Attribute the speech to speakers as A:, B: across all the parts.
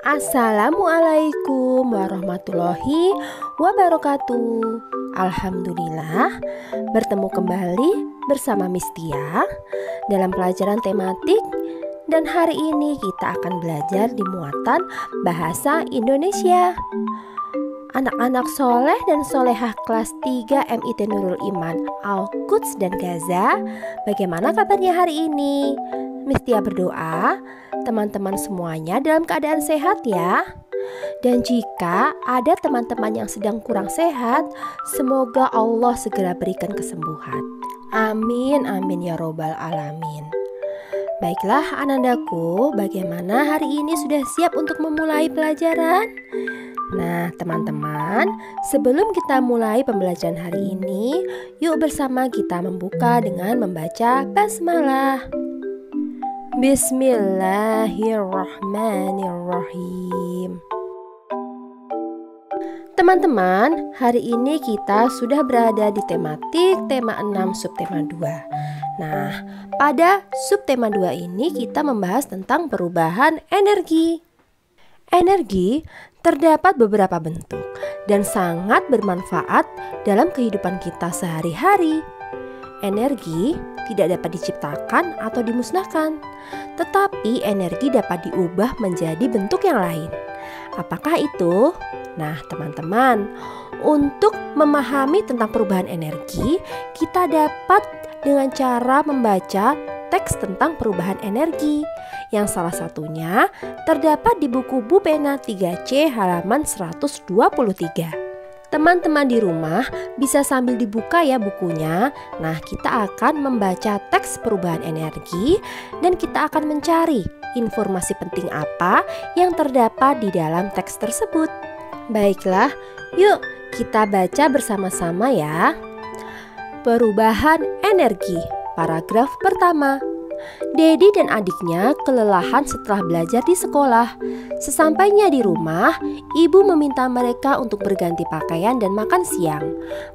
A: Assalamualaikum warahmatullahi wabarakatuh. Alhamdulillah, bertemu kembali bersama Miss Tia dalam pelajaran tematik. Dan hari ini kita akan belajar di muatan bahasa Indonesia. Anak-anak soleh dan solehah kelas 3 MIT Nurul Iman, Al-Quds dan Gaza, bagaimana kabarnya hari ini? Miss Tia berdoa teman-teman semuanya dalam keadaan sehat ya. Dan jika ada teman-teman yang sedang kurang sehat, semoga Allah segera berikan kesembuhan. Amin, amin ya robbal alamin. Baiklah anandaku, bagaimana hari ini sudah siap untuk memulai pelajaran? Nah teman-teman, sebelum kita mulai pembelajaran hari ini, yuk bersama kita membuka dengan membaca basmalah. Bismillahirrahmanirrahim. Teman-teman, hari ini kita sudah berada di tematik tema 6 subtema 2. Nah, pada subtema 2 ini kita membahas tentang perubahan energi. Energi terdapat beberapa bentuk dan sangat bermanfaat dalam kehidupan kita sehari-hari. Energi tidak dapat diciptakan atau dimusnahkan, tetapi energi dapat diubah menjadi bentuk yang lain. Apakah itu? Nah, teman-teman, untuk memahami tentang perubahan energi, kita dapat dengan cara membaca teks tentang perubahan energi, yang salah satunya terdapat di buku Bu Pena 3C halaman 123. Teman-teman di rumah bisa sambil dibuka ya bukunya. Nah, kita akan membaca teks perubahan energi dan kita akan mencari informasi penting apa yang terdapat di dalam teks tersebut. Baiklah, yuk kita baca bersama-sama ya. Perubahan energi, paragraf pertama. Dedi dan adiknya kelelahan setelah belajar di sekolah. Sesampainya di rumah, ibu meminta mereka untuk berganti pakaian dan makan siang.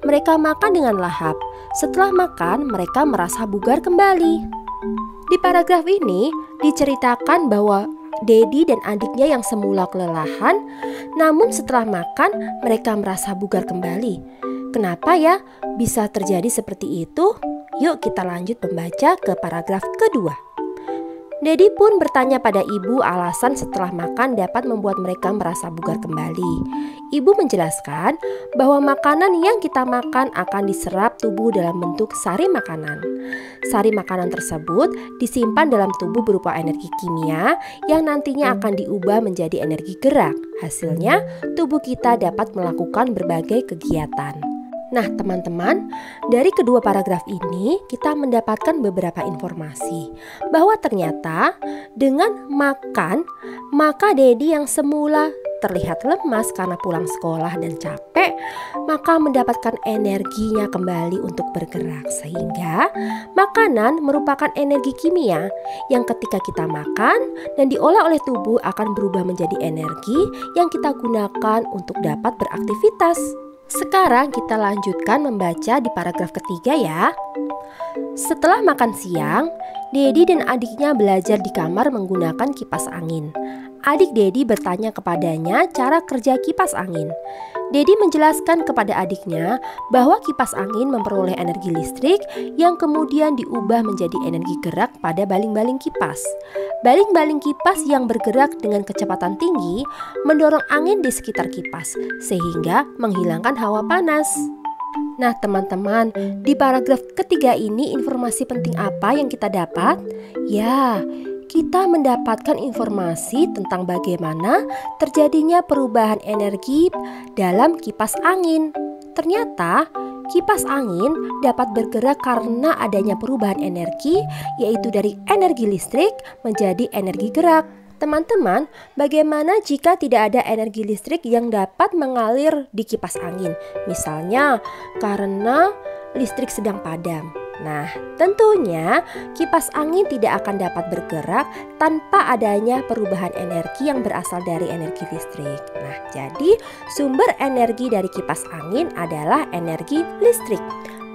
A: Mereka makan dengan lahap. Setelah makan, mereka merasa bugar kembali. Di paragraf ini diceritakan bahwa Dedi dan adiknya yang semula kelelahan, namun setelah makan mereka merasa bugar kembali. Kenapa ya bisa terjadi seperti itu? Yuk kita lanjut membaca ke paragraf kedua. Dedi pun bertanya pada ibu alasan setelah makan dapat membuat mereka merasa bugar kembali. Ibu menjelaskan bahwa makanan yang kita makan akan diserap tubuh dalam bentuk sari makanan. Sari makanan tersebut disimpan dalam tubuh berupa energi kimia yang nantinya akan diubah menjadi energi gerak. Hasilnya, tubuh kita dapat melakukan berbagai kegiatan. Nah teman-teman, dari kedua paragraf ini kita mendapatkan beberapa informasi bahwa ternyata dengan makan, maka Dedi yang semula terlihat lemas karena pulang sekolah dan capek, maka mendapatkan energinya kembali untuk bergerak. Sehingga makanan merupakan energi kimia yang ketika kita makan dan diolah oleh tubuh akan berubah menjadi energi yang kita gunakan untuk dapat beraktivitas. Sekarang kita lanjutkan membaca di paragraf ketiga ya. Setelah makan siang, Dedi dan adiknya belajar di kamar menggunakan kipas angin. Adik Dedi bertanya kepadanya cara kerja kipas angin. Dedi menjelaskan kepada adiknya bahwa kipas angin memperoleh energi listrik yang kemudian diubah menjadi energi gerak pada baling-baling kipas. Baling-baling kipas yang bergerak dengan kecepatan tinggi mendorong angin di sekitar kipas sehingga menghilangkan hawa panas. Nah teman-teman, di paragraf ketiga ini informasi penting apa yang kita dapat? Ya, kita mendapatkan informasi tentang bagaimana terjadinya perubahan energi dalam kipas angin. Ternyata kipas angin dapat bergerak karena adanya perubahan energi, yaitu dari energi listrik menjadi energi gerak. Teman-teman, bagaimana jika tidak ada energi listrik yang dapat mengalir di kipas angin? Misalnya karena listrik sedang padam. Nah, tentunya kipas angin tidak akan dapat bergerak tanpa adanya perubahan energi yang berasal dari energi listrik. Nah, jadi sumber energi dari kipas angin adalah energi listrik.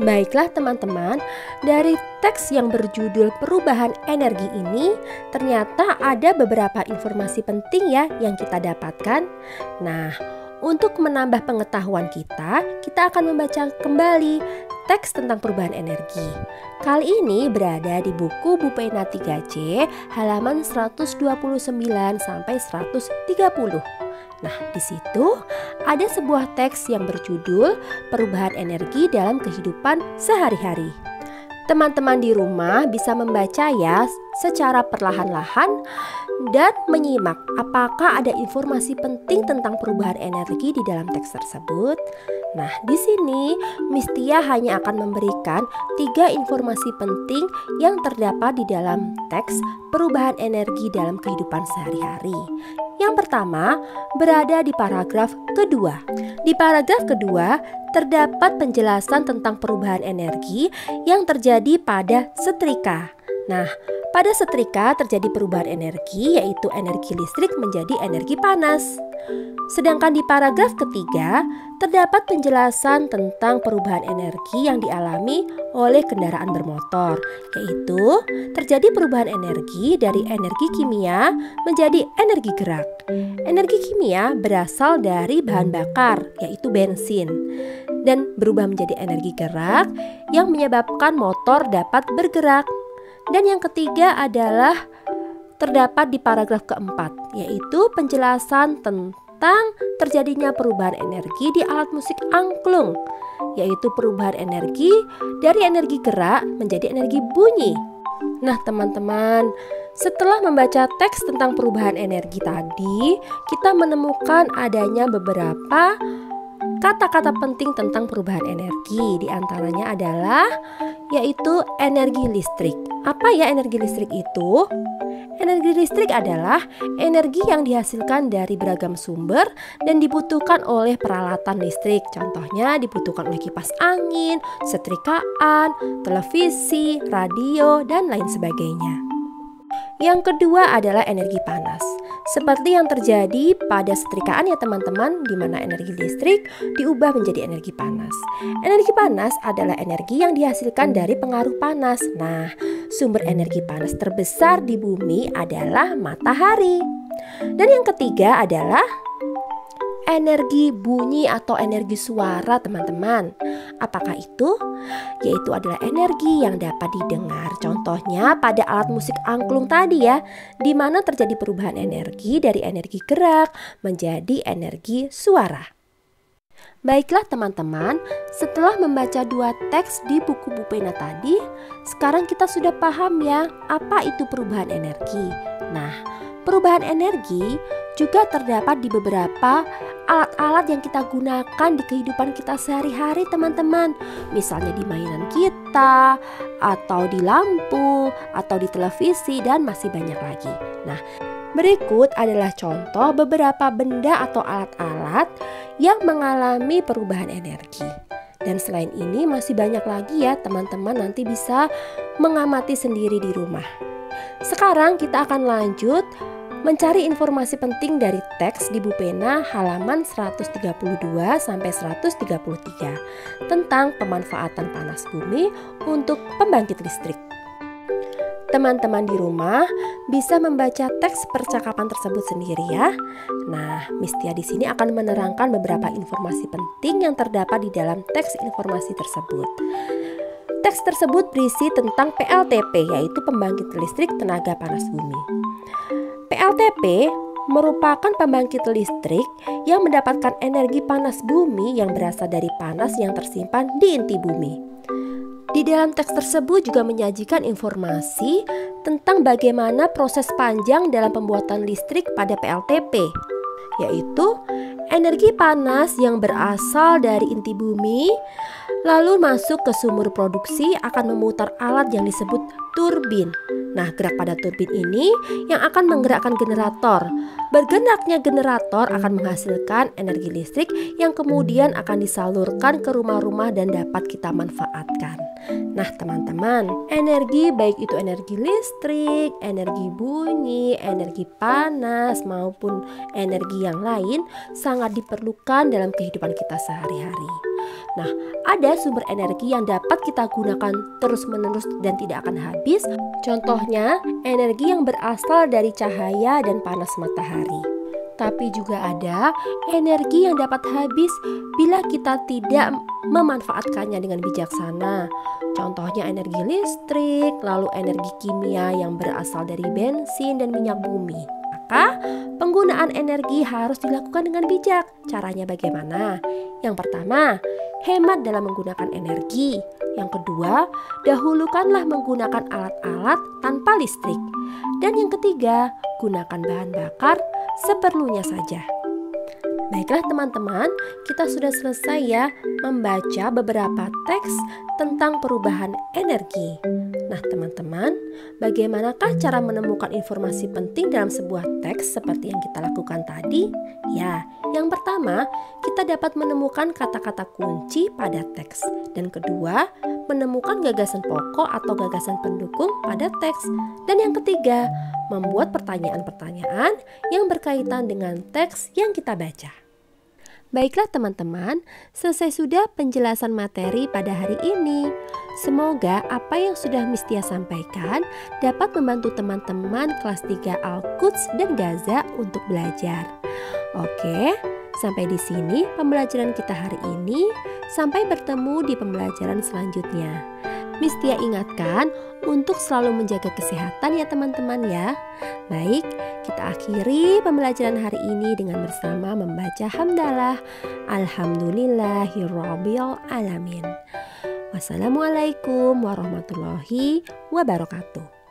A: Baiklah teman-teman, dari teks yang berjudul perubahan energi ini ternyata ada beberapa informasi penting ya yang kita dapatkan. Nah, untuk menambah pengetahuan kita akan membaca kembali teks tentang perubahan energi. Kali ini berada di buku Bupena 3C halaman 129 sampai 130. Nah, di situ ada sebuah teks yang berjudul perubahan energi dalam kehidupan sehari-hari. Teman-teman di rumah bisa membaca ya secara perlahan-lahan dan menyimak apakah ada informasi penting tentang perubahan energi di dalam teks tersebut. Nah, di sini Miss Tia hanya akan memberikan 3 informasi penting yang terdapat di dalam teks perubahan energi dalam kehidupan sehari-hari. Yang pertama berada di paragraf kedua. Di paragraf kedua terdapat penjelasan tentang perubahan energi yang terjadi pada setrika. Nah, pada setrika terjadi perubahan energi, yaitu energi listrik menjadi energi panas. Sedangkan di paragraf ketiga terdapat penjelasan tentang perubahan energi yang dialami oleh kendaraan bermotor, yaitu terjadi perubahan energi dari energi kimia menjadi energi gerak. Energi kimia berasal dari bahan bakar, yaitu bensin, dan berubah menjadi energi gerak yang menyebabkan motor dapat bergerak. Dan yang ketiga adalah terdapat di paragraf keempat, yaitu penjelasan tentang terjadinya perubahan energi di alat musik angklung, yaitu perubahan energi dari energi gerak menjadi energi bunyi. Nah teman-teman, setelah membaca teks tentang perubahan energi tadi, kita menemukan adanya beberapa kata-kata penting tentang perubahan energi. Di antaranya adalah yaitu energi listrik. Apa ya energi listrik itu? Energi listrik adalah energi yang dihasilkan dari beragam sumber dan dibutuhkan oleh peralatan listrik. Contohnya dibutuhkan oleh kipas angin, setrikaan, televisi, radio, dan lain sebagainya. Yang kedua adalah energi panas. Seperti yang terjadi pada setrikaan ya teman-teman, di mana energi listrik diubah menjadi energi panas. Energi panas adalah energi yang dihasilkan dari pengaruh panas. Nah, sumber energi panas terbesar di bumi adalah matahari. Dan yang ketiga adalah energi bunyi atau energi suara teman-teman. Apakah itu? Yaitu adalah energi yang dapat didengar. Contohnya pada alat musik angklung tadi ya, di mana terjadi perubahan energi dari energi gerak menjadi energi suara. Baiklah teman-teman, setelah membaca 2 teks di buku Bupena tadi, sekarang kita sudah paham ya apa itu perubahan energi. Nah, perubahan energi juga terdapat di beberapa alat-alat yang kita gunakan di kehidupan kita sehari-hari teman-teman. Misalnya di mainan kita, atau di lampu, atau di televisi, dan masih banyak lagi. Nah, berikut adalah contoh beberapa benda atau alat-alat yang mengalami perubahan energi. Dan selain ini masih banyak lagi ya teman-teman, nanti bisa mengamati sendiri di rumah. Sekarang kita akan lanjut mencari informasi penting dari teks di Bupena halaman 132 sampai 133 tentang pemanfaatan panas bumi untuk pembangkit listrik. Teman-teman di rumah bisa membaca teks percakapan tersebut sendiri ya. Nah, Miss Tia di sini akan menerangkan beberapa informasi penting yang terdapat di dalam teks informasi tersebut. Teks tersebut berisi tentang PLTP, yaitu pembangkit listrik tenaga panas bumi. PLTP merupakan pembangkit listrik yang mendapatkan energi panas bumi yang berasal dari panas yang tersimpan di inti bumi. Di dalam teks tersebut juga menyajikan informasi tentang bagaimana proses panjang dalam pembuatan listrik pada PLTP, yaitu energi panas yang berasal dari inti bumi lalu masuk ke sumur produksi akan memutar alat yang disebut turbin. Nah, gerak pada turbin ini yang akan menggerakkan generator. Bergeraknya generator akan menghasilkan energi listrik yang kemudian akan disalurkan ke rumah-rumah dan dapat kita manfaatkan. Nah, teman-teman, energi baik itu energi listrik, energi bunyi, energi panas maupun energi yang lain sangat diperlukan dalam kehidupan kita sehari-hari. Nah, ada sumber energi yang dapat kita gunakan terus-menerus dan tidak akan habis. Contohnya, energi yang berasal dari cahaya dan panas matahari. Tapi juga ada energi yang dapat habis bila kita tidak memanfaatkannya dengan bijaksana. Contohnya energi listrik, lalu energi kimia yang berasal dari bensin dan minyak bumi. Maka penggunaan energi harus dilakukan dengan bijak. Caranya bagaimana? Yang pertama, hemat dalam menggunakan energi. Yang kedua, dahulukanlah menggunakan alat-alat tanpa listrik. Dan yang ketiga, gunakan bahan bakar seperlunya saja. Baiklah teman-teman, kita sudah selesai ya membaca beberapa teks tentang perubahan energi. Nah teman-teman, bagaimanakah cara menemukan informasi penting dalam sebuah teks seperti yang kita lakukan tadi? Ya, yang pertama, kita dapat menemukan kata-kata kunci pada teks. Dan kedua, menemukan gagasan pokok atau gagasan pendukung pada teks. Dan yang ketiga, membuat pertanyaan-pertanyaan yang berkaitan dengan teks yang kita baca. Baiklah teman-teman, selesai sudah penjelasan materi pada hari ini. Semoga apa yang sudah Mistia sampaikan dapat membantu teman-teman kelas 3 Al-Quds dan Gaza untuk belajar. Oke, sampai di sini pembelajaran kita hari ini. Sampai bertemu di pembelajaran selanjutnya. Mistia ingatkan untuk selalu menjaga kesehatan ya teman-teman ya. Baik, kita akhiri pembelajaran hari ini dengan bersama membaca hamdalah. Alhamdulillahirabbil alamin. Wassalamualaikum warahmatullahi wabarakatuh.